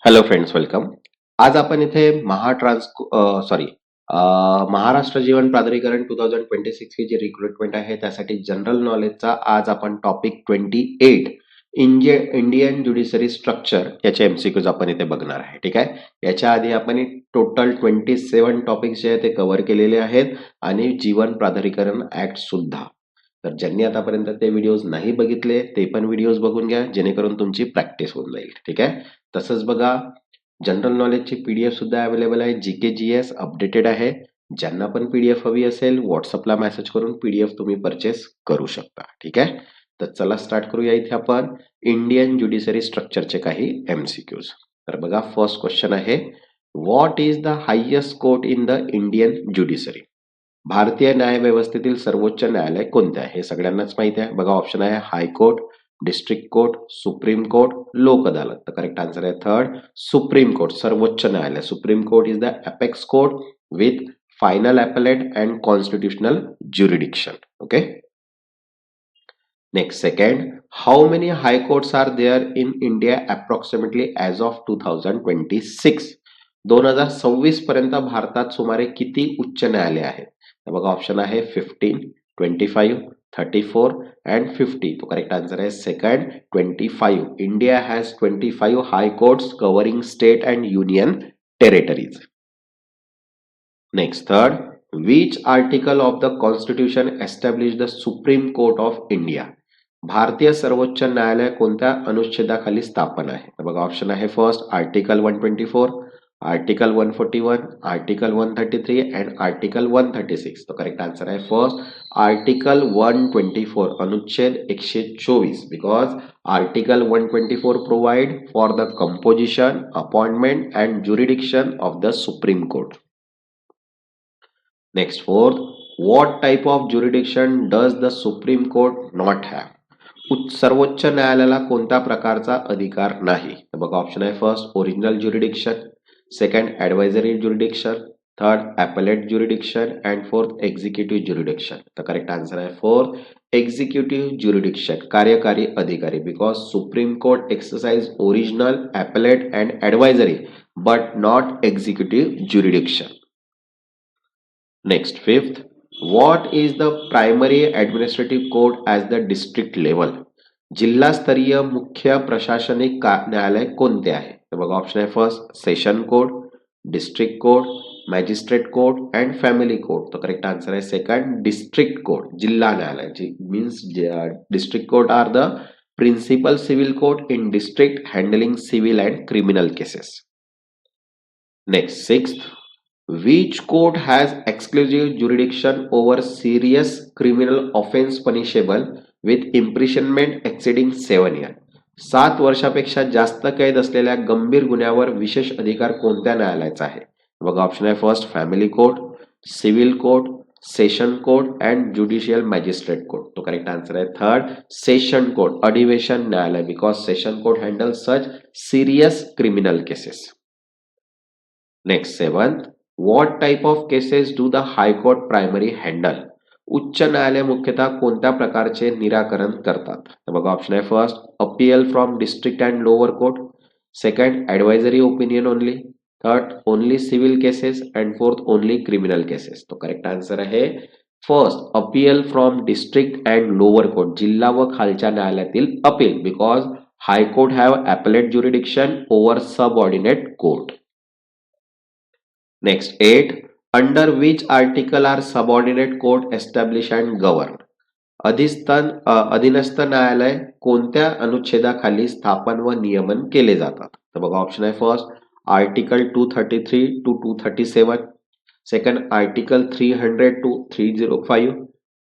Hello friends, welcome. आज आपण इथे महाराष्ट्र जीवन प्राधिकरण 2026 ही जी रिक्रुटमेंट आहे त्यासाठी जनरल नॉलेजचा आज आपण टॉपिक 28 इंडियन ज्युडिशरी स्ट्रक्चर याचे एमसीक्यूज आपण इथे बघणार आहे. ठीक आहे. याच्या आधी आपण टोटल 27 टॉपिक्स जे आहेत ते कव्हर केलेले आहेत आणि जीवन प्राधिकरण ऍक्ट सुद्धा. तर ज्यांनी आतापर्यंत ते व्हिडिओज नाही बघितले ते पण व्हिडिओज बघून घ्या, जेणेकरून तुमची प्रॅक्टिस होऊन जाईल. ठीक आहे. तसंच बघा, जनरल नॉलेजची पीडीएफ सुद्धा अवेलेबल आहे. जीके जीएस अपडेटेड आहे. ज्यांना पण पीडीएफ हवी असेल व्हॉट्सअपला मेसेज करून पीडीएफ तुम्ही परचेस करू शकता. ठीक आहे. तर चला स्टार्ट करूया. इथे आपण इंडियन ज्युडिशरी स्ट्रक्चरचे काही एमसीक्यूज. तर बघा, फर्स्ट क्वेश्चन आहे, what is the highest court in the Indian judiciary? भारतीय न्यायव्यवस्थेतील सर्वोच्च न्यायालय कोणते आहे? हे सगळ्यांनाच माहिती आहे. बघा, ऑप्शन आहे high court, district court, supreme court, लोक अदालत. तर करेक्ट आन्सर आहे थर्ड, सुप्रीम कोर्ट, सर्वोच्च न्यायालय. Supreme court is the apex court with final appellate and constitutional jurisdiction. Okay. Next, second, how many high courts are there in India approximately as of 2026? 2026 पर्यंत भारतात सुमारे किती उच्च न्यायालय आहेत? तर बघा, ऑप्शन आहे 15, 25, 34 and 50. तो करेक्ट आंसर आहे second, 25. India has 25 high courts covering state and union territories. Next, third, which article of the constitution established the Supreme Court of India? भारतीय सर्वोच्च न्यायालय कोणत्या अनुच्छेदाखाली स्थापन आहे? तर बघा, ऑप्शन आहे first article 124, article 141, article 133 and article 136. तो करेक्ट आन्सर आहे फर्स्ट आर्टिकल 124, अनुच्छेद 124. Because article 124 provide for the composition, appointment and jurisdiction of the supreme court. Next, fourth, what type of jurisdiction does the Supreme Court not have? सर्वोच्च न्यायालयाला कोणत्या प्रकारचा अधिकार नाही? तर बघा, ऑप्शन आहे first original jurisdiction, second advisory jurisdiction, third appellate jurisdiction and fourth executive jurisdiction. तर करेक्ट आन्सर आहे फोर्थ एक्झिक्युटिव्ह ज्युरिडिक्शन, कार्यकारी अधिकारी. Because supreme court exercise original, appellate and advisory but not executive jurisdiction. Next, fifth, what is the primary administrative court as the district level? जिल्हास्तरीय मुख्य प्रशासनिक न्यायालय कोणते आहे? तर बघा, ऑप्शन आहे first session court, district court, magistrate court and family court. तो करेक्ट आन्सर आहे सेकंड डिस्ट्रिक्ट कोर्ट, जिल्हा न्यायालय. Means district court are the principal civil court in district handling civil and criminal cases. Next, sixth, which court has exclusive jurisdiction over serious criminal offense punishable with imprisonment exceeding 7 years? 7 वर्षापेक्षा जास्त कैद असलेल्या गंभीर गुन्ह्यावर विशेष अधिकार कोणत्या न्यायालयाचा आहे? बघा, ऑप्शन आहे first family court, civil court, session court and judicial magistrate court. तो करेक्ट आन्सर आहे थर्ड सेशन कोर्ट, अधिवेशन न्यायालय. Because session court handle such serious criminal cases. Next, seventh, what type of cases do the high court primary handle? उच्च न्यायालय मुख्यतः कोणत्या प्रकारचे निराकरण करतात? तर बघा, ऑप्शन आहे first appeal from district and lower court, second advisory opinion only, third only civil cases and fourth only criminal cases. तो करेक्ट आन्सर आहे first appeal from district and lower court, जिल्हा व खालच्या न्यायालयातील अपील. Because high court have appellate jurisdiction over subordinate court. Next, 8. Under which article are subordinate court established and governed? अधीनस्थ न्यायालय कोणत्या अनुच्छेदाखाली स्थापन व नियमन केले जातात? तर बघा, ऑप्शन आहे first article 233 to 237, second article 300 to 305,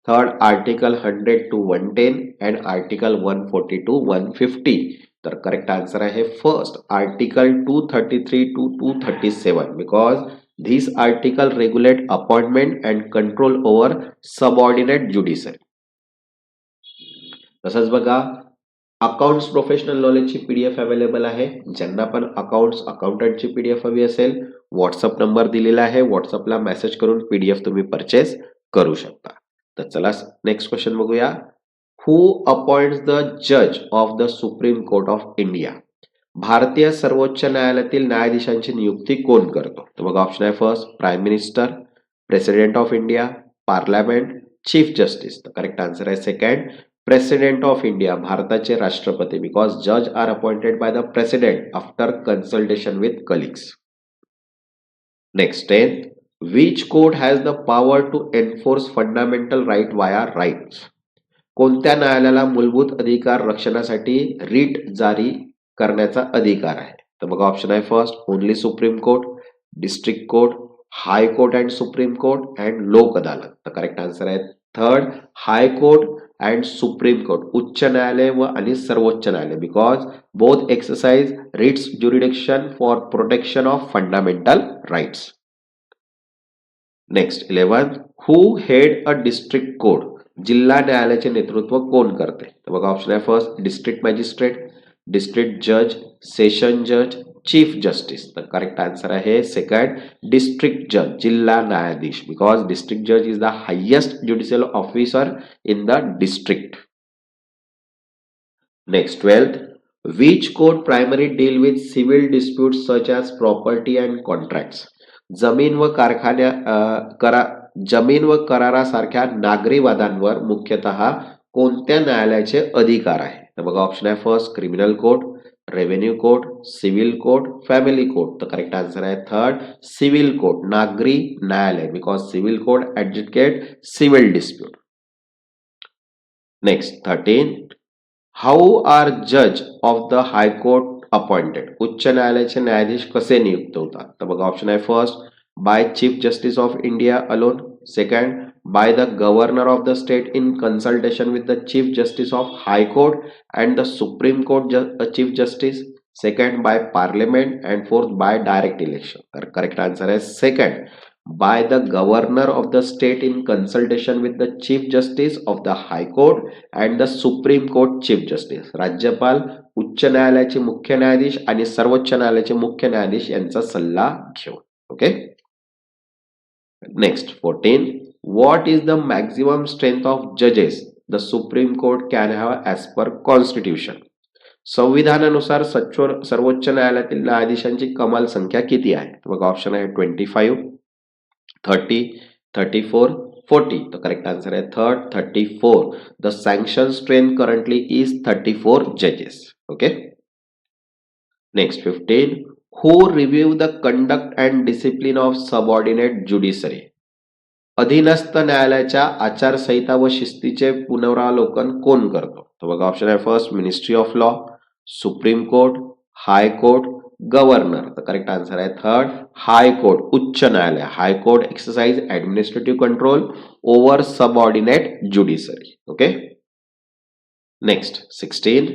third article 100 to 110 and article 140 to 150. तर करेक्ट आन्सर आहे first article 233 to 237. Because these article regulate appointment and control over subordinate judiciary. तसंच बघा, अकाउंट्स प्रोफेशनल नॉलेजची पीडीएफ अवेलेबल आहे. ज्यांना पण अकाउंटंटची PDF हवी असेल व्हॉट्सअप नंबर दिलेला आहे, व्हॉट्सअपला मेसेज करून पीडीएफ तुम्ही परचेस करू शकता. तर चला नेक्स्ट क्वेश्चन बघूया. हु अपॉइंट्स द जज of the supreme court of India? भारतीय सर्वोच्च न्यायालयातील न्यायाधीशांची नियुक्ती कोण करतो? तर बघा ऑप्शन आहे first prime minister, president of India, parliament, chief justice. तर करेक्ट आन्सर आहे सेकंड प्रेसिडेंट ऑफ इंडिया, भारताचे राष्ट्रपती, बिकॉज जज are appointed by the president after consultation with colleagues. Next 10th, which court has the power to enforce fundamental right via rights? कोणत्या न्यायालयाला मूलभूत अधिकार रक्षणासाठी रीट जारी करण्याचा अधिकार आहे? तर बघा ऑप्शन आहे first only supreme court, district court, high court and supreme court and लोक अदालत. तर करेक्ट आन्सर आहे third high court and supreme court, उच्च न्यायालय व आणि सर्वोच्च न्यायालय, because both exercise Ritz jurisdiction for protection of fundamental rights. Next 11th, who head a district court, जिल्हा न्यायालयाचे नेतृत्व कोण करते? तर बघा ऑप्शन आहे फर्स्ट डिस्ट्रिक्ट मॅजिस्ट्रेट, डिस्ट्रिक्ट जज, सेशन जज, चीफ जस्टिस. तर करेक्ट आन्सर आहे सेकंड डिस्ट्रिक्ट जज, जिल्हा न्यायाधीश, बिकॉज डिस्ट्रिक्ट जज is the highest judicial officer in the district. Next 12th, which court primarily deal with civil disputes such as property and contracts? जमीन व जमीन व करारासारख्या नागरी वादांवर मुख्यतः कोणत्या न्यायालयाचे अधिकार आहे? तर बघा ऑप्शन आहे first criminal court, revenue court, civil court, family court. तर करेक्ट आन्सर आहे थर्ड सिव्हिल कोर्ट, नागरी न्यायालय, because civil court adjudicate civil dispute. Next 13, how are जज of the high court appointed, उच्च न्यायालयाचे न्यायाधीश कसे नियुक्त होतात? तर बघा ऑप्शन आहे first by chief justice of India alone, second by the governor of the state in consultation with the chief justice of high court and the supreme court chief justice, second by parliament and fourth by direct election. तर correct answer आहे second by the governor of the state in consultation with the chief justice of the high court and the supreme court chief justice. राज्यपाल, उच्च न्यायालयाचे मुख्य न्यायाधीश आणि सर्वोच्च न्यायालयाचे मुख्य न्यायाधीश यांचा सल्ला घेऊन. Okay. Next 14, what is the maximum strength of judges the supreme court can have as per constitution? संविधानानुसार सर्वोच्च न्यायालयातील न्यायाधीशांची कमाल संख्या किती आहे? बघा ऑप्शन आहे 25, 30, 34, 40. तो करेक्ट आंसर है third 34. The sanction strength currently is 34 judges. Okay. Next 15. Who review the conduct and discipline of subordinate judiciary? अधीनस्थ न्यायालयाच्या आचारसंहिता व शिस्तीचे पुनरावलोकन कोण करतो? तो बघा ऑप्शन आहे first ministry of law, supreme court, high court, governor. तर करेक्ट आन्सर आहे थर्ड हाय कोर्ट, उच्च न्यायालय. High court exercise administrative control over subordinate judiciary. Okay. Next 16,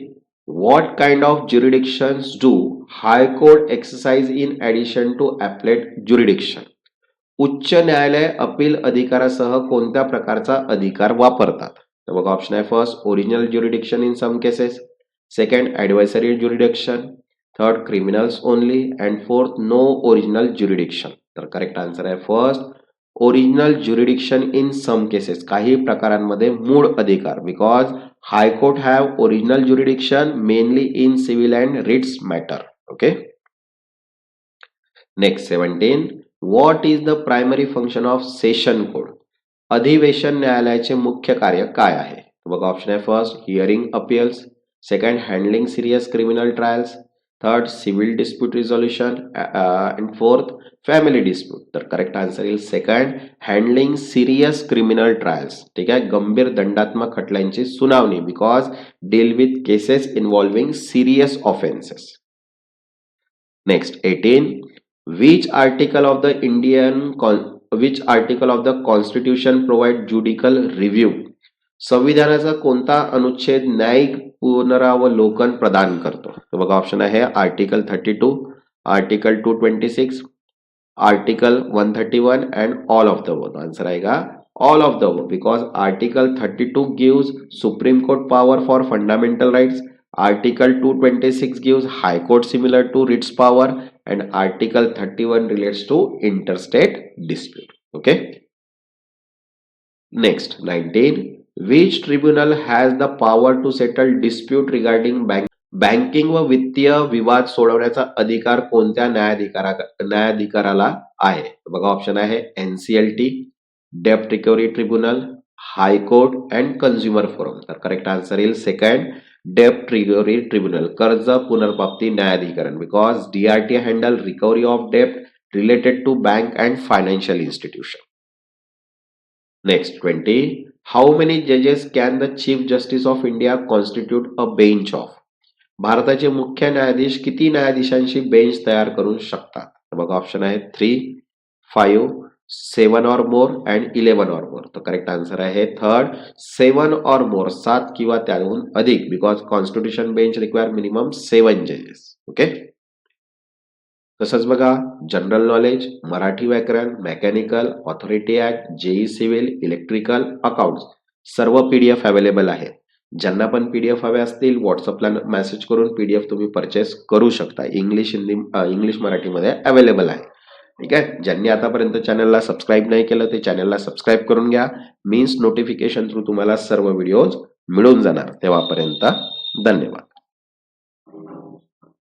what kind of jurisdictions do high court exercise in addition to appellate jurisdiction? उच्च न्यायालय appeal अधिकारासह कोणत्या प्रकारचा अधिकार वापरतात? तर बघा ऑप्शन आहे first original jurisdiction in some cases, second advisory jurisdiction, third criminals only and fourth no original jurisdiction. तर करेक्ट आन्सर आहे first original jurisdiction in some cases, काही प्रकारांमध्ये मूळ अधिकार, because high court have original jurisdiction mainly in civil and writs matter. Okay. Next 17, what is the primary function of session court? अधिवेशन न्यायालयाचे मुख्य कार्य काय आहे? बघा ऑप्शन आहे first hearing appeals, second handling serious criminal trials, third civil dispute resolution and fourth family dispute. तर correct answer येईल second handling serious criminal trials. ठीक आहे, गंभीर दंडात्मक खटल्यांची सुनावणी, because deal with cases involving serious offences. Next 18, which article of the Constitution provide judicial review? संविधानाचा कोणता अनुच्छेद न्यायिक पुनरावलोकन प्रदान करतो? तो बघा ऑप्शन आहे article 32, article 226, article 131 and all of the above. Answer आएगा all of the above, because article 32 gives Supreme Court power for fundamental rights, article 226 gives High Court similar to writs power, and article 31 relates to interstate dispute. Okay. Next 19, which tribunal has the power to settle dispute regarding bank? Banking व वित्तीय विवाद सोडवण्याचा अधिकार कोणत्या न्यायाधिकराला आहे? बघा option आहे NCLT, डेप्ट recovery tribunal, high court and consumer forum. तर करेक्ट आन्सर येईल सेकंड, डेप्ट रिकव्हरी ट्रिब्युनल, कर्ज पुनर्प्राप्ती न्यायाधिकरण, because DRT handle recovery of डेप्ट related to bank and financial institution. Next 20. How many judges can the Chief Justice of India constitute a bench of? भारताचे मुख्य न्यायाधीश किती न्यायाधीशांची बेंच तयार करू शकतात? तर बघा ऑप्शन आहे 3, 5, 7 or more and 11 or more. तर करेक्ट आन्सर आहे थर्ड, 7 or more, 7 किंवा त्याहून अधिक, because constitution bench require minimum 7 जजेस. ओके. तसंच बघा जनरल नॉलेज, मराठी व्याकरण, mechanical, authority act, JE civil, electrical, accounts सर्व पीडीएफ अवेलेबल आहेत. ज्यांना पण पीडीएफ हवे असतील व्हॉट्सअपला मेसेज करून पीडीएफ तुम्ही परचेस करू शकता. इंग्लिश मराठीमध्ये अवेलेबल आहे. ठीक आहे. ज्यांनी आतापर्यंत चॅनलला सबस्क्राईब नाही केलं ते चॅनलला सबस्क्राईब करून घ्या. मीन्स नोटिफिकेशन थ्रू तुम्हाला सर्व व्हिडिओज मिळून जाणार. तेव्हापर्यंत धन्यवाद.